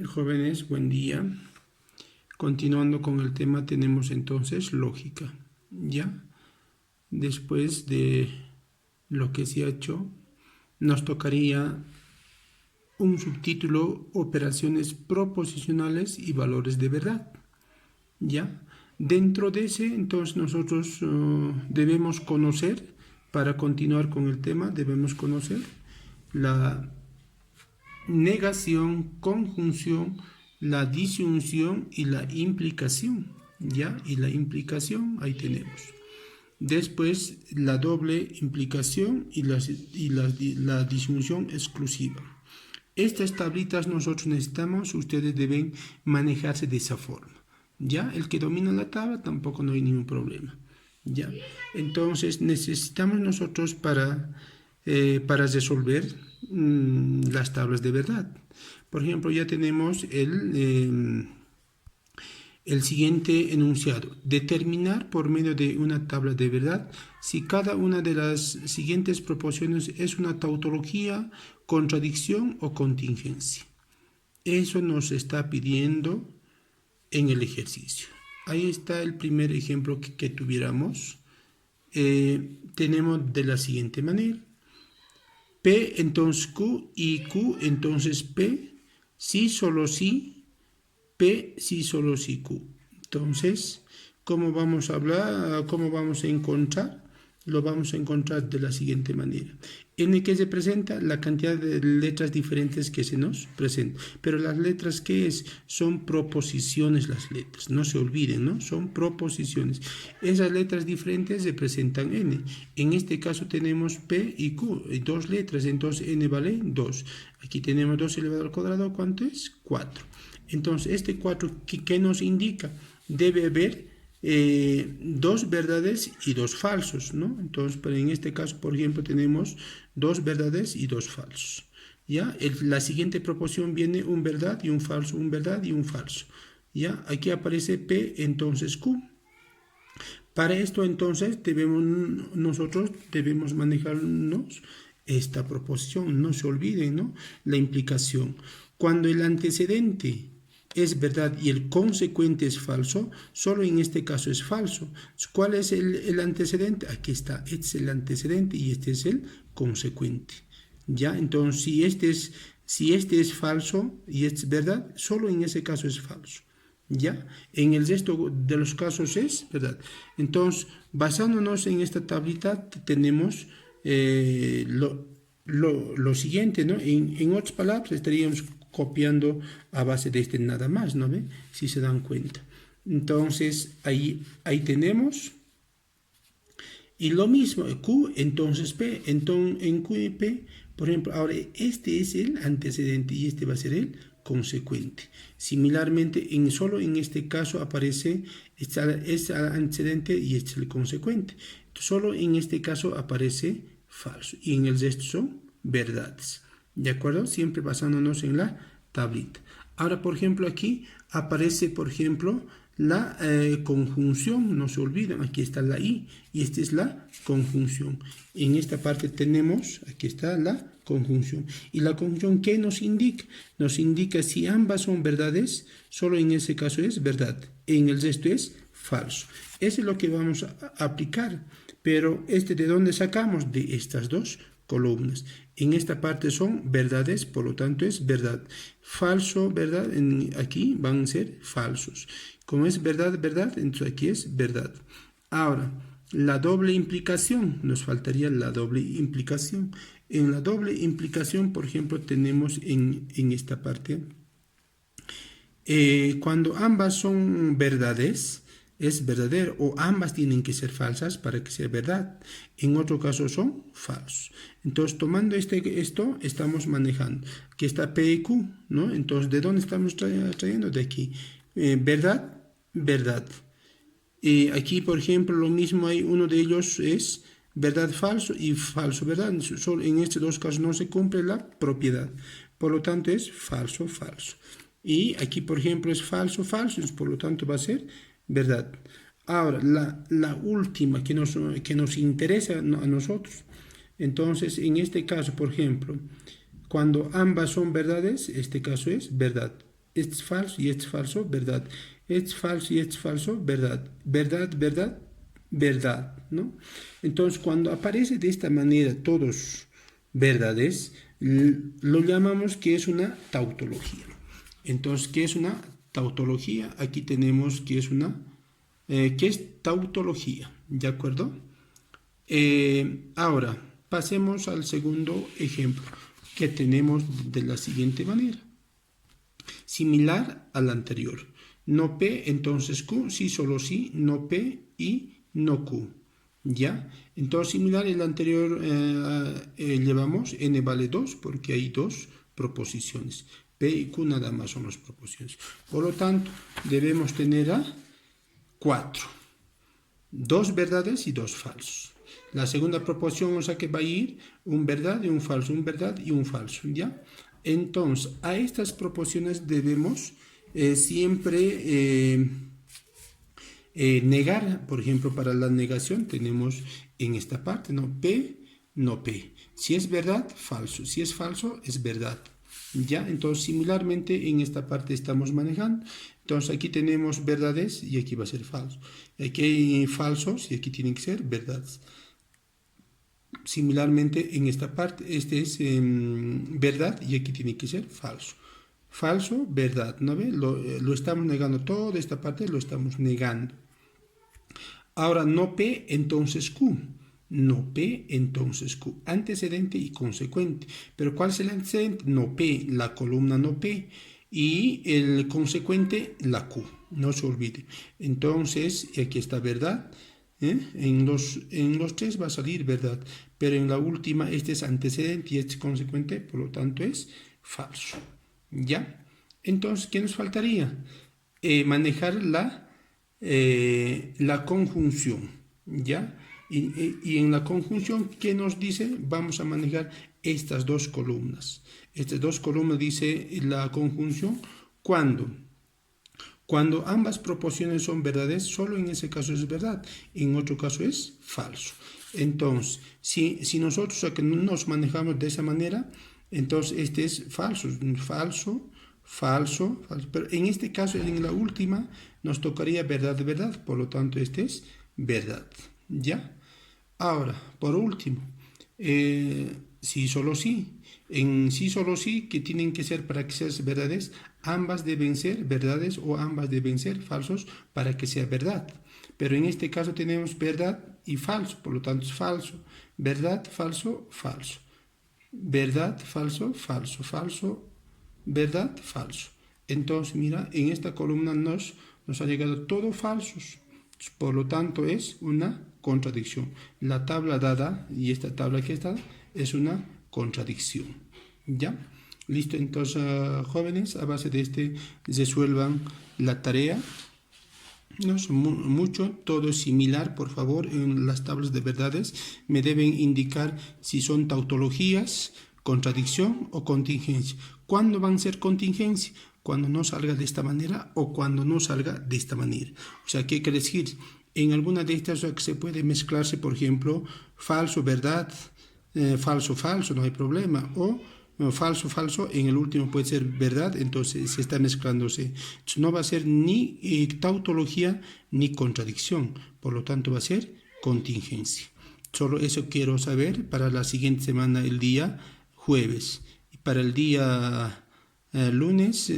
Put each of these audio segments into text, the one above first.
Jóvenes, buen día. Continuando con el tema, tenemos entonces lógica. ¿Ya? Después de lo que se ha hecho, nos tocaría un subtítulo: operaciones proposicionales y valores de verdad. ¿Ya? Dentro de ese, entonces, nosotros debemos conocer, para continuar con el tema, debemos conocer la negación, conjunción, la disyunción y la implicación. ¿Ya? Y la implicación, ahí tenemos. Después, la doble implicación y la disyunción exclusiva. Estas tablitas nosotros necesitamos, ustedes deben manejarse de esa forma. ¿Ya? El que domina la tabla tampoco no hay ningún problema. ¿Ya? Entonces necesitamos nosotros para resolver las tablas de verdad. Por ejemplo, ya tenemos el siguiente enunciado: determinar por medio de una tabla de verdad si cada una de las siguientes proposiciones es una tautología, contradicción o contingencia. Eso nos está pidiendo en el ejercicio. Ahí está el primer ejemplo que tuviéramos. Tenemos de la siguiente manera: P entonces Q y Q entonces P, sí solo sí, P sí solo sí Q. Entonces, ¿cómo vamos a hablar? ¿Cómo vamos a encontrar? Lo vamos a encontrar de la siguiente manera. En que se presenta la cantidad de letras diferentes que se nos presentan. Pero las letras, ¿qué es? Son proposiciones las letras. No se olviden, ¿no? Son proposiciones. Esas letras diferentes representan n. En este caso tenemos P y Q, dos letras. Entonces n vale 2. Aquí tenemos 2 elevado al cuadrado. ¿Cuánto es? 4. Entonces, este 4, ¿qué nos indica? Debe haber dos verdades y dos falsos, ¿no? Entonces, pero en este caso, por ejemplo, tenemos dos verdades y dos falsos. ¿Ya? La siguiente proporción viene un verdad y un falso, un verdad y un falso. ¿Ya? Aquí aparece P, entonces Q. Para esto, entonces, nosotros debemos manejarnos esta proposición. No se olviden, ¿no? La implicación. Cuando el antecedente es verdad y el consecuente es falso, solo en este caso es falso. ¿Cuál es el antecedente? Aquí está, este es el antecedente y este es el consecuente. ¿Ya? Entonces, si este es falso y este es verdad, solo en ese caso es falso. ¿Ya? En el resto de los casos es verdad. Entonces, basándonos en esta tablita, tenemos lo siguiente, ¿no? En otras palabras, estaríamos copiando a base de este nada más, ¿no ve? Si se dan cuenta. Entonces, ahí tenemos. Y lo mismo, Q, entonces P. Entonces, en Q y P, por ejemplo, ahora este es el antecedente y este va a ser el consecuente. Similarmente, solo en este caso aparece este antecedente y este es el consecuente. Solo en este caso aparece falso y en el resto son verdades. ¿De acuerdo? Siempre basándonos en la tablita. Ahora, por ejemplo, aquí aparece, por ejemplo, la conjunción. No se olviden, aquí está la I y esta es la conjunción. En esta parte tenemos, aquí está la conjunción. ¿Y la conjunción qué nos indica? Nos indica si ambas son verdades, solo en ese caso es verdad. En el resto es falso. Eso es lo que vamos a aplicar. Pero ¿de dónde sacamos? De estas dos columnas. En esta parte son verdades, por lo tanto es verdad. Falso, verdad, aquí van a ser falsos. Como es verdad, verdad, entonces aquí es verdad. Ahora, la doble implicación, nos faltaría la doble implicación. En la doble implicación, por ejemplo, tenemos en esta parte, cuando ambas son verdades, es verdadero, o ambas tienen que ser falsas para que sea verdad. En otro caso son falsos. Entonces, tomando esto, estamos manejando. Aquí está P y Q, ¿no? Entonces, ¿de dónde estamos trayendo? De aquí. Verdad, verdad. Aquí, por ejemplo, lo mismo hay, uno de ellos es verdad, falso y falso, verdad. Solo en estos dos casos no se cumple la propiedad. Por lo tanto, es falso, falso. Y aquí, por ejemplo, es falso, falso. Por lo tanto, va a ser verdad. Ahora, la última que nos interesa a nosotros. Entonces, en este caso, por ejemplo, cuando ambas son verdades, este caso es verdad. es falso y es falso, verdad. Es falso y es falso, verdad. Verdad, verdad, verdad, ¿no? Entonces, cuando aparece de esta manera todos verdades, lo llamamos que es una tautología. Entonces, ¿qué es una tautología? Aquí tenemos que es una, ¿qué es tautología? ¿De acuerdo? Ahora, pasemos al segundo ejemplo que tenemos de la siguiente manera. Similar al anterior. No P, entonces Q, sí, solo sí, no P y no Q. ¿Ya? Entonces, similar al anterior, llevamos N vale 2 porque hay dos proposiciones. P y Q nada más son las proposiciones. Por lo tanto, debemos tener a 4. 2 verdades y 2 falsos. La segunda proposición, o sea que va a ir un verdad y un falso, un verdad y un falso, ¿ya? Entonces, a estas proposiciones debemos siempre negar. Por ejemplo, para la negación tenemos en esta parte, ¿no? P, no P. Si es verdad, falso. Si es falso, es verdad. ¿Ya? Entonces, similarmente en esta parte estamos manejando. Entonces, aquí tenemos verdades y aquí va a ser falso. Aquí hay falsos y aquí tienen que ser verdades. Similarmente en esta parte, este es verdad y aquí tiene que ser falso. Falso, verdad, ¿no ve? Lo estamos negando, toda esta parte lo estamos negando. Ahora, no P, entonces Q. No P, entonces Q. Antecedente y consecuente. ¿Pero cuál es el antecedente? No P, la columna no P. Y el consecuente, la Q. No se olvide. Entonces, aquí está verdad. En los tres va a salir verdad. Pero en la última, este es antecedente y este es consecuente. Por lo tanto, es falso. ¿Ya? Entonces, ¿qué nos faltaría? Manejar la conjunción, ¿ya? Y en la conjunción, ¿qué nos dice? Vamos a manejar estas dos columnas. Estas dos columnas dice la conjunción cuando ambas proposiciones son verdades, solo en ese caso es verdad, en otro caso es falso. Entonces, si nosotros nos manejamos de esa manera, entonces este es falso, falso, falso, falso. Pero en este caso, en la última, nos tocaría verdad, verdad. Por lo tanto, este es verdad. ¿Ya? Ahora, por último, sí, solo sí. En sí, solo sí, que tienen que ser para que sean verdades, ambas deben ser verdades o ambas deben ser falsos para que sea verdad. Pero en este caso tenemos verdad y falso, por lo tanto es falso. Verdad, falso, falso. Verdad, falso, falso, falso, verdad, falso. Entonces, mira, en esta columna nos ha llegado todo falsos. Por lo tanto, es una contradicción. La tabla dada y esta tabla que está es una contradicción. ¿Ya? Listo, entonces, jóvenes, a base de este resuelvan la tarea. No es mucho, todo es similar. Por favor, en las tablas de verdades me deben indicar si son tautologías, contradicción o contingencia. ¿Cuándo van a ser contingencia? Cuando no salga de esta manera o cuando no salga de esta manera. O sea, ¿qué quiere decir? En alguna de estas se puede mezclarse, por ejemplo, falso, verdad, falso, falso, no hay problema. O falso, falso, en el último puede ser verdad, entonces se está mezclándose. Entonces, no va a ser ni tautología ni contradicción, por lo tanto va a ser contingencia. Solo eso quiero saber para la siguiente semana, el día jueves. Y para el día lunes,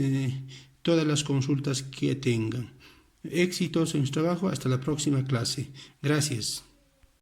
todas las consultas que tengan. Éxitos en su trabajo, hasta la próxima clase. Gracias.